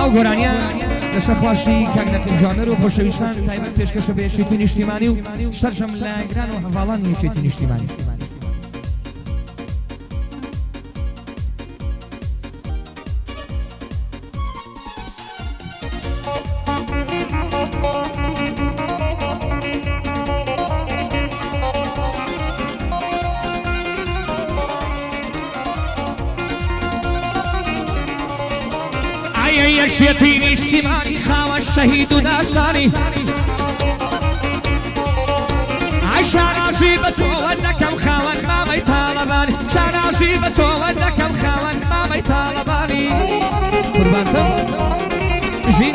ئەو گۆرانیە لەسەر خواشی کاگنەکەی جوامێر و خۆشەویستان تایبەت پێشکەشە بە یەکێتی نیشتیمانی و سەرجەم لە گران و هەڤاڵانی یەکێتی نیشتیمانی. يكشيتي اجتماعي خاوى الشهيد داستاني عشان عصيبته وانكم خاوى ما ميطالباني عشان عصيبته وانكم خاوى ما ميطالباني قربانتم جي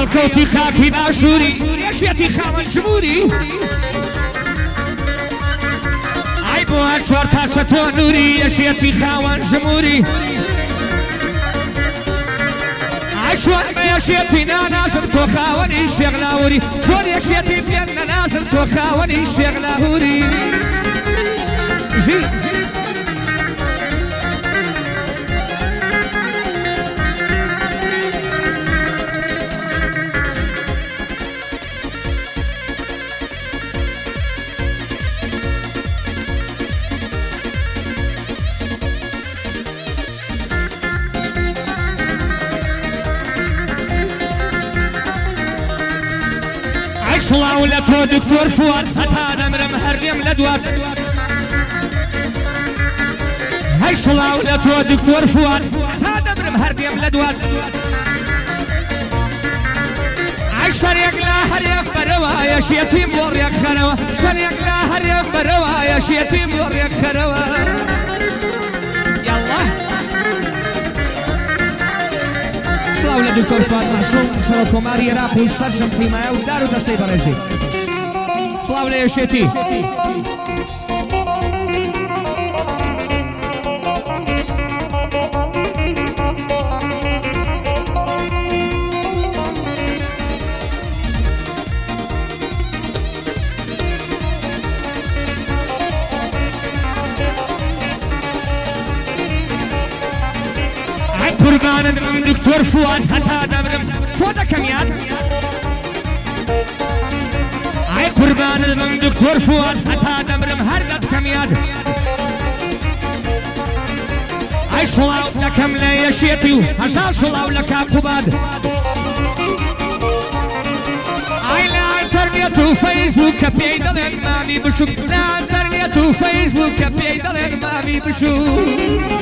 الكوتي خاكي باشوري يشيتي خاوى الجموري عيبوها شوار تاشة نوري يشيتي خاوى الجموري عشوان ما يشيتي نازم تو خاوني الشغلاوري شوان يشيتي بينا نازم تو خاوني الشغلاوري جي صلاة ولا تو دكتور فؤاد هتا نمرم هريم لدوات هاي صلاة ولا تو دكتور فؤاد هتا نمرم هريم لدوات عشريك لا هريم بروا يا شيتيم وريك خروا شريك لا هريم بروا يا شيتيم وريك خروا يلا صلاة ولا دكتور فؤاد محسوم شرف ماري راقو الشرشم قيمة ودارو دستي برجي صلاة ولا يشيتي قربان من دكتور فؤاد هتا دبرم فودا كميان اي قربان من دكتور فؤاد هتا دبرم هرقت كميان اي صلاو لكم لا يشيتي هشا صلاو لك عقباد اي لا انترنت وفيسبوك بيدل مامي بشوف لا انترنت وفيسبوك بيدل مامي بشوف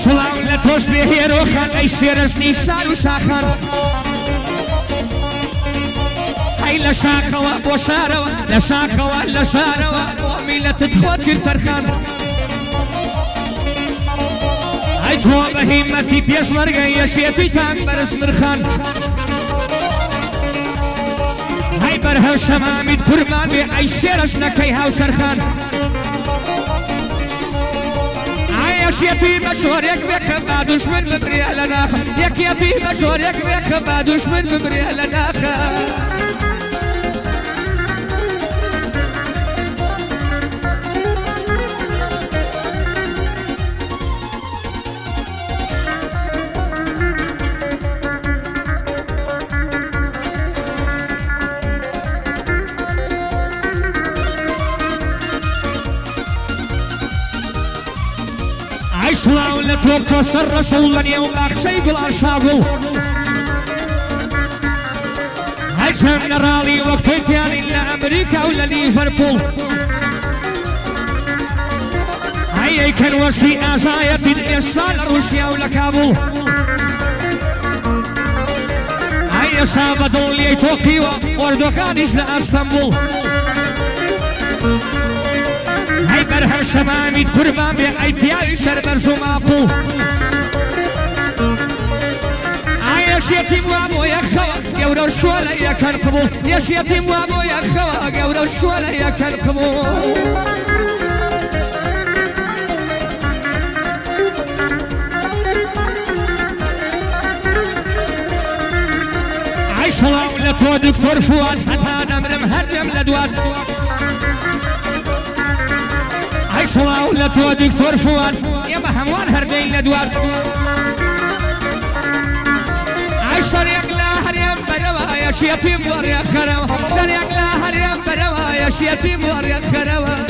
صلاة ولا توش بيه روخان اي شيرش نيشان وشاخان هاي لشاخوا بوشاروا لشاخوا لشاروا وميلة تدخوت الترخان هاي تو بهيمتي بيش مرقا يشيتي تان برس مرخان هاي برها شمامي قربان بي اي شيرش نكيها وشرخان يكيتي مشورك بك بعد دشمن مبريه لناخ يكيتي مشورك بك بعد دشمن مبريه لناخ صلاة ولا توقف الرسول اليوم أخشي بالأرشاقل هجم نرالي وقت ثاني لأمريكا ولا ليفربول هيا كان وصفي أزايا الإصال روسيا ولا كابول هيا سابدون لي طوكيو وردوغانيش لأسطنبول شمامي قربان بأيتياي شربر جماقو عايش يتيم وابو يخوا يورو شكولا يكرقبو يش يتيم وابو يخوا يورو شكولا يكرقبو عيش الله لتو دكتور فؤاد حتى نمرم هرم لدواد عيش الله لتو دكتور فؤاد يا محموان هردين لدواد عيش شريك لا هريم بروا يا شيتيم وريا خروا شريك لا هريم بروا يا شيتيم وريا خروا